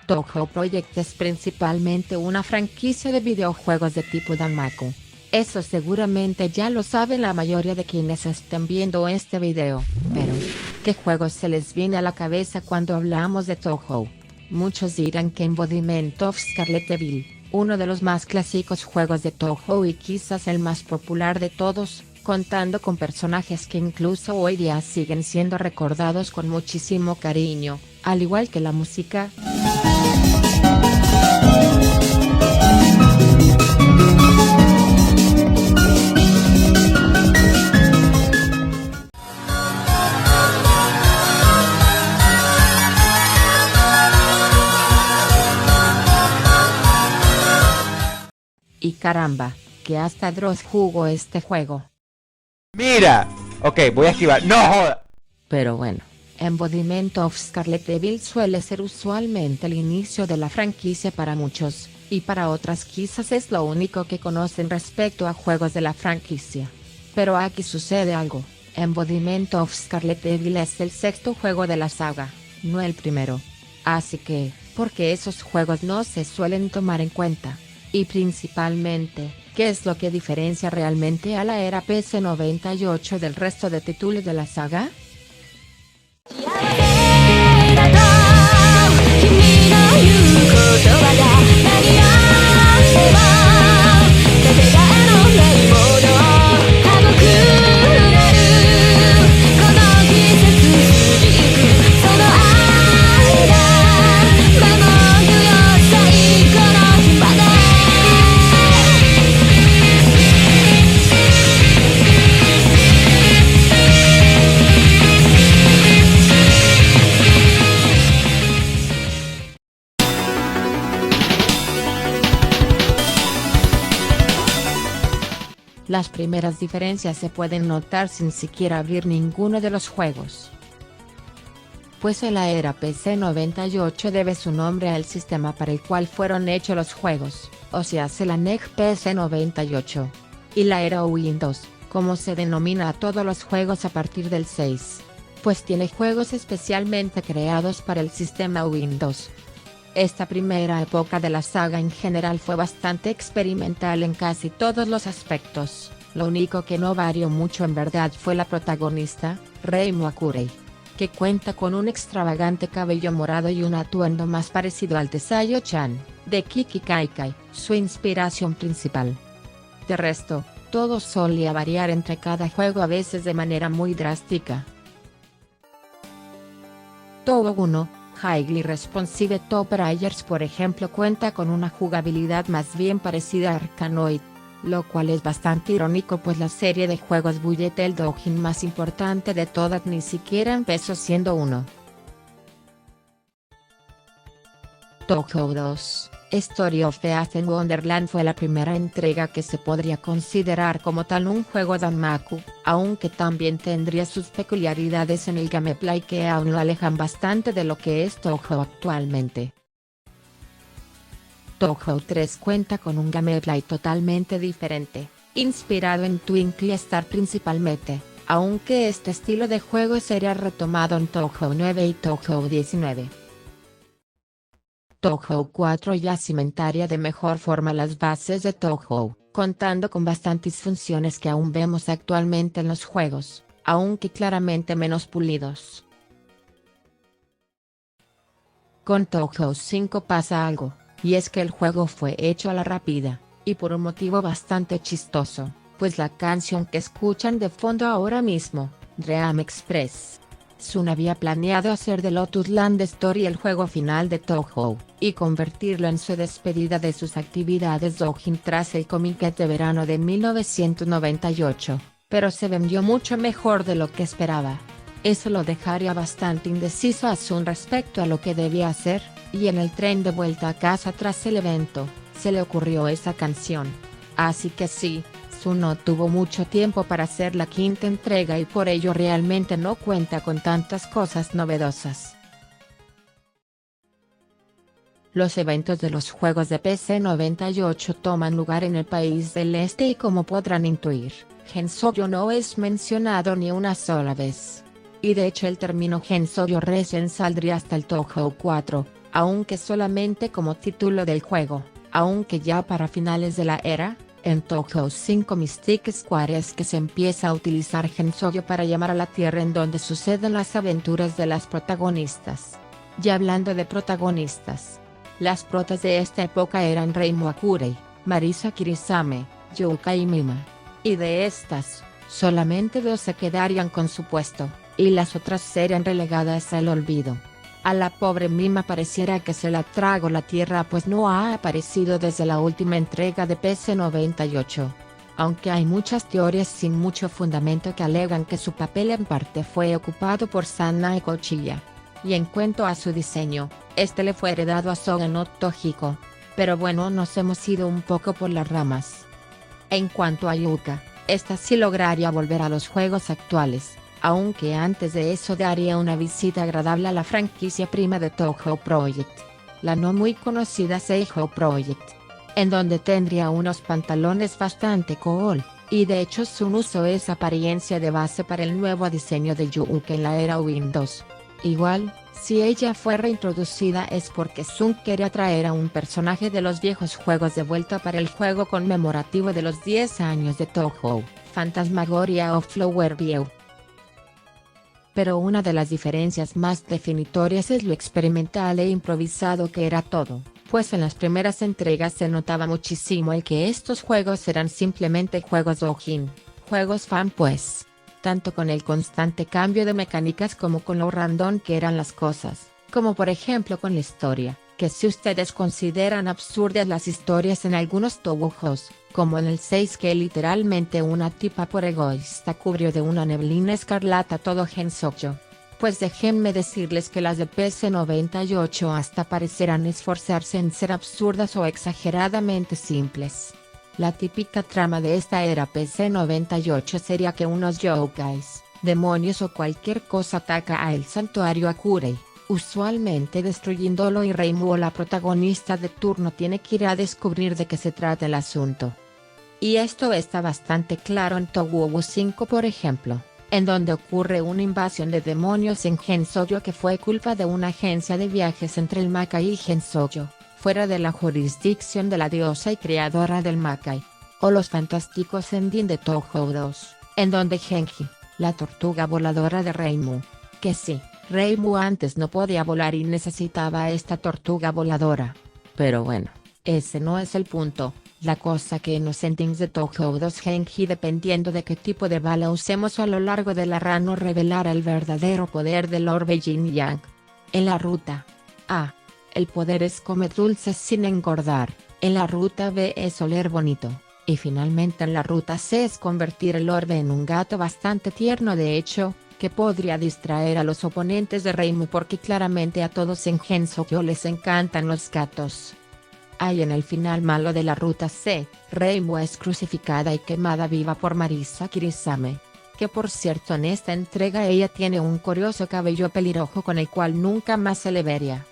Touhou Project es principalmente una franquicia de videojuegos de tipo Danmaku. Eso seguramente ya lo saben la mayoría de quienes estén viendo este video, pero ¿qué juegos se les viene a la cabeza cuando hablamos de Touhou? Muchos dirán que Embodiment of Scarlet Devil, uno de los más clásicos juegos de Touhou y quizás el más popular de todos, contando con personajes que incluso hoy día siguen siendo recordados con muchísimo cariño, al igual que la música. Y caramba, que hasta Dross jugó este juego. Mira, ok, voy a esquivar. ¡No joda! Pero bueno, Embodiment of Scarlet Devil suele ser usualmente el inicio de la franquicia para muchos, y para otras quizás es lo único que conocen respecto a juegos de la franquicia. Pero aquí sucede algo, Embodiment of Scarlet Devil es el sexto juego de la saga, no el primero. Así que, ¿por qué esos juegos no se suelen tomar en cuenta? Y principalmente, ¿qué es lo que diferencia realmente a la era PC98 del resto de títulos de la saga? Las primeras diferencias se pueden notar sin siquiera abrir ninguno de los juegos. Pues la era PC98 debe su nombre al sistema para el cual fueron hechos los juegos, o sea la NEC PC98. Y la era Windows, como se denomina a todos los juegos a partir del 6. Pues tiene juegos especialmente creados para el sistema Windows. Esta primera época de la saga en general fue bastante experimental en casi todos los aspectos, lo único que no varió mucho en verdad fue la protagonista, Rei Makurei, que cuenta con un extravagante cabello morado y un atuendo más parecido al de Sayo-chan, de Kiki Kaikai, su inspiración principal. De resto, todo solía variar entre cada juego a veces de manera muy drástica. Touhou 1. Highly Responsive Top Rangers por ejemplo cuenta con una jugabilidad más bien parecida a Arkanoid, lo cual es bastante irónico pues la serie de juegos Bullet el doujin más importante de todas ni siquiera empezó siendo uno. Touhou 2, Story of the Ace Wonderland fue la primera entrega que se podría considerar como tal un juego Danmaku, aunque también tendría sus peculiaridades en el gameplay que aún lo alejan bastante de lo que es Touhou actualmente. Touhou 3 cuenta con un gameplay totalmente diferente, inspirado en Twinkle Star principalmente, aunque este estilo de juego sería retomado en Touhou 9 y Touhou 19. Touhou 4 ya cimentaría de mejor forma las bases de Touhou, contando con bastantes funciones que aún vemos actualmente en los juegos, aunque claramente menos pulidos. Con Touhou 5 pasa algo, y es que el juego fue hecho a la rápida, y por un motivo bastante chistoso, pues la canción que escuchan de fondo ahora mismo, Dream Express, Sun había planeado hacer de Lotus Land Story el juego final de Touhou, y convertirlo en su despedida de sus actividades doujin tras el Comiket de verano de 1998, pero se vendió mucho mejor de lo que esperaba. Eso lo dejaría bastante indeciso a Sun respecto a lo que debía hacer, y en el tren de vuelta a casa tras el evento, se le ocurrió esa canción. Así que sí, Sun no tuvo mucho tiempo para hacer la quinta entrega y por ello realmente no cuenta con tantas cosas novedosas. Los eventos de los juegos de PC98 toman lugar en el país del este y como podrán intuir, Gensoyo no es mencionado ni una sola vez. Y de hecho el término Gensoyo recién saldría hasta el Touhou 4, aunque solamente como título del juego, aunque ya para finales de la era, en Touhou 5 Mystic Square es que se empieza a utilizar Gensoyo para llamar a la tierra en donde suceden las aventuras de las protagonistas. Ya hablando de protagonistas, las protas de esta época eran Reimu Akurei, Marisa Kirisame, Yuka y Mima. Y de estas, solamente 2 se quedarían con su puesto, y las otras serían relegadas al olvido. A la pobre Mima pareciera que se la tragó la tierra pues no ha aparecido desde la última entrega de PC98. Aunque hay muchas teorías sin mucho fundamento que alegan que su papel en parte fue ocupado por Sanae Kochiya. Y en cuanto a su diseño, este le fue heredado a Soga no Tohiko. Pero bueno, nos hemos ido un poco por las ramas. En cuanto a Yuka, esta sí lograría volver a los juegos actuales, aunque antes de eso daría una visita agradable a la franquicia prima de Touhou Project, la no muy conocida Seihou Project, en donde tendría unos pantalones bastante cool, y de hecho Sun usó esa apariencia de base para el nuevo diseño de Yuka en la era Windows. Igual, si ella fue reintroducida es porque Sun quería traer a un personaje de los viejos juegos de vuelta para el juego conmemorativo de los 10 años de Touhou, Phantasmagoria of Flower View. Pero una de las diferencias más definitorias es lo experimental e improvisado que era todo, pues en las primeras entregas se notaba muchísimo el que estos juegos eran simplemente juegos doujin, juegos fan pues, tanto con el constante cambio de mecánicas como con lo random que eran las cosas, como por ejemplo con la historia, que si ustedes consideran absurdas las historias en algunos toujous, como en el 6 que literalmente una tipa por egoísta cubrió de una neblina escarlata todo Gensoyo. Pues déjenme decirles que las de PC98 hasta parecerán esforzarse en ser absurdas o exageradamente simples. La típica trama de esta era PC98 sería que unos yokais, demonios o cualquier cosa ataca a el santuario Akurei, usualmente destruyéndolo y Reimu, la protagonista de turno, tiene que ir a descubrir de qué se trata el asunto. Y esto está bastante claro en Touhou 5 por ejemplo, en donde ocurre una invasión de demonios en Gensoyo que fue culpa de una agencia de viajes entre el Makai y Gensoyo, fuera de la jurisdicción de la diosa y creadora del Makai. O los fantásticos ending de Touhou 2, en donde Genji, la tortuga voladora de Reimu, que sí, Reimu antes no podía volar y necesitaba a esta tortuga voladora. Pero bueno, ese no es el punto. La cosa que en los endings de Touhou 2 Genji, dependiendo de qué tipo de bala usemos a lo largo de la run, nos revelará el verdadero poder del orbe Yin Yang. En la ruta A, el poder es comer dulces sin engordar, en la ruta B es oler bonito, y finalmente en la ruta C es convertir el orbe en un gato bastante tierno, de hecho, que podría distraer a los oponentes de Reimu porque claramente a todos en Gensoyo les encantan los gatos. Hay en el final malo de la ruta C, Reimu es crucificada y quemada viva por Marisa Kirisame, que por cierto en esta entrega ella tiene un curioso cabello pelirrojo con el cual nunca más se le vería.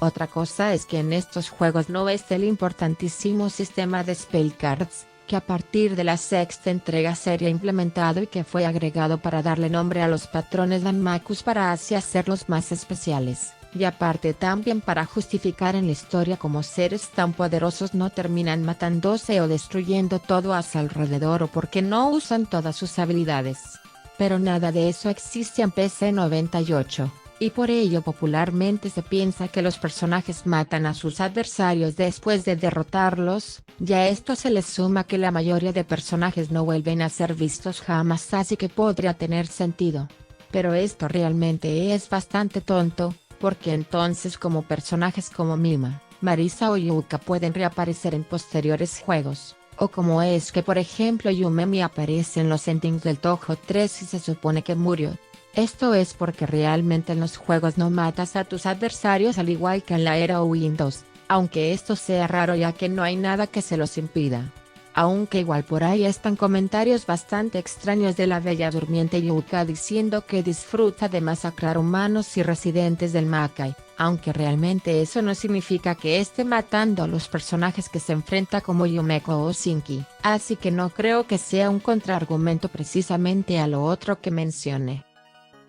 Otra cosa es que en estos juegos no está el importantísimo sistema de Spell Cards, que a partir de la sexta entrega sería implementado y que fue agregado para darle nombre a los patrones Danmakus para así hacerlos más especiales, y aparte también para justificar en la historia cómo seres tan poderosos no terminan matándose o destruyendo todo a su alrededor o porque no usan todas sus habilidades. Pero nada de eso existe en PC98. Y por ello popularmente se piensa que los personajes matan a sus adversarios después de derrotarlos, y a esto se les suma que la mayoría de personajes no vuelven a ser vistos jamás, así que podría tener sentido. Pero esto realmente es bastante tonto, porque entonces como personajes como Mima, Marisa o Yuka pueden reaparecer en posteriores juegos, o como es que por ejemplo Yumemi aparece en los endings del Touhou 3 y se supone que murió. Esto es porque realmente en los juegos no matas a tus adversarios al igual que en la era Windows, aunque esto sea raro ya que no hay nada que se los impida. Aunque igual por ahí están comentarios bastante extraños de la bella durmiente Yuka diciendo que disfruta de masacrar humanos y residentes del Makai, aunque realmente eso no significa que esté matando a los personajes que se enfrenta como Yumeko o Shinki, así que no creo que sea un contraargumento precisamente a lo otro que mencioné.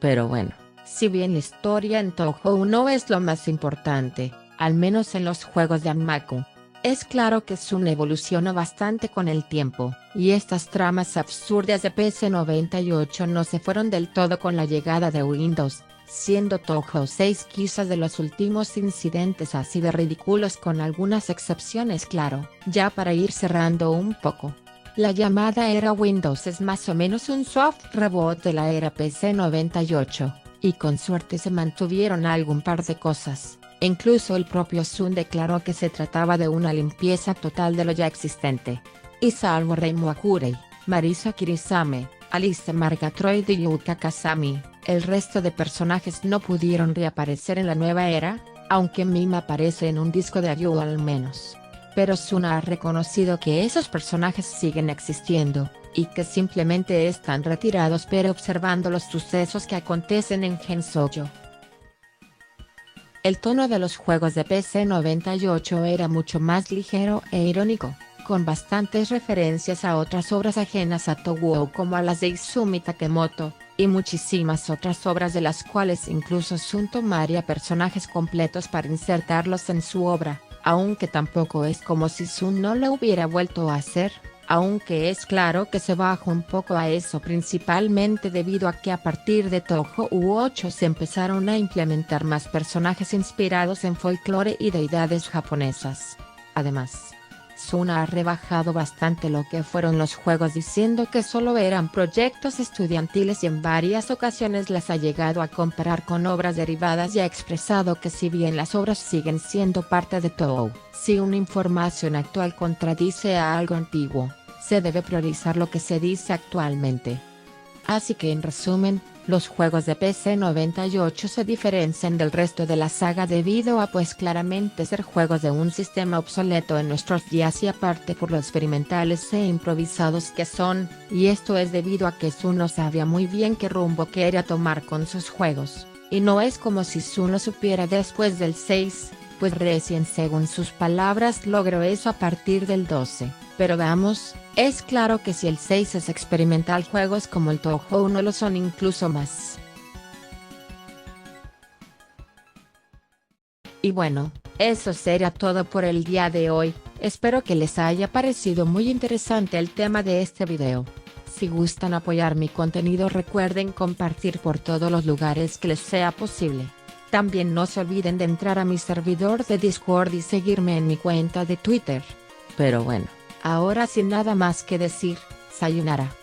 Pero bueno, Si bien la historia en Touhou no es lo más importante, al menos en los juegos de Anmaku, es claro que Sun evolucionó bastante con el tiempo, y estas tramas absurdas de PC98 no se fueron del todo con la llegada de Windows, siendo Touhou 6 quizás de los últimos incidentes así de ridículos, con algunas excepciones claro. Ya para ir cerrando un poco, la llamada era Windows es más o menos un soft reboot de la era PC98, y con suerte se mantuvieron algún par de cosas. Incluso el propio Sun declaró que se trataba de una limpieza total de lo ya existente. Y salvo Reimu Akurei, Marisa Kirisame, Alice Margatroyd y Yuka Kazami, el resto de personajes no pudieron reaparecer en la nueva era, aunque Mima aparece en un disco de audio al menos. Pero Sun ha reconocido que esos personajes siguen existiendo, y que simplemente están retirados pero observando los sucesos que acontecen en Gensoyo. El tono de los juegos de PC98 era mucho más ligero e irónico, con bastantes referencias a otras obras ajenas a Touhou como a las de Izumi Takemoto, y muchísimas otras obras de las cuales incluso Sun tomaría personajes completos para insertarlos en su obra, aunque tampoco es como si Sun no lo hubiera vuelto a hacer. Aunque es claro que se bajó un poco a eso principalmente debido a que a partir de Touhou 8 se empezaron a implementar más personajes inspirados en folclore y deidades japonesas. Además, Sun ha rebajado bastante lo que fueron los juegos diciendo que solo eran proyectos estudiantiles y en varias ocasiones las ha llegado a comparar con obras derivadas y ha expresado que si bien las obras siguen siendo parte de Touhou, si una información actual contradice a algo antiguo, se debe priorizar lo que se dice actualmente. Así que en resumen, los juegos de PC98 se diferencian del resto de la saga debido a pues claramente ser juegos de un sistema obsoleto en nuestros días y aparte por lo experimentales e improvisados que son, y esto es debido a que Sun no sabía muy bien qué rumbo quería tomar con sus juegos, y no es como si Sun lo supiera después del 6, pues recién según sus palabras logró eso a partir del 12, pero veamos. Es claro que si el 6 es experimental, juegos como el Touhou no lo son incluso más. Y bueno, eso sería todo por el día de hoy, espero que les haya parecido muy interesante el tema de este video. Si gustan apoyar mi contenido recuerden compartir por todos los lugares que les sea posible. También no se olviden de entrar a mi servidor de Discord y seguirme en mi cuenta de Twitter. Pero bueno. Ahora sin nada más que decir, sayonara.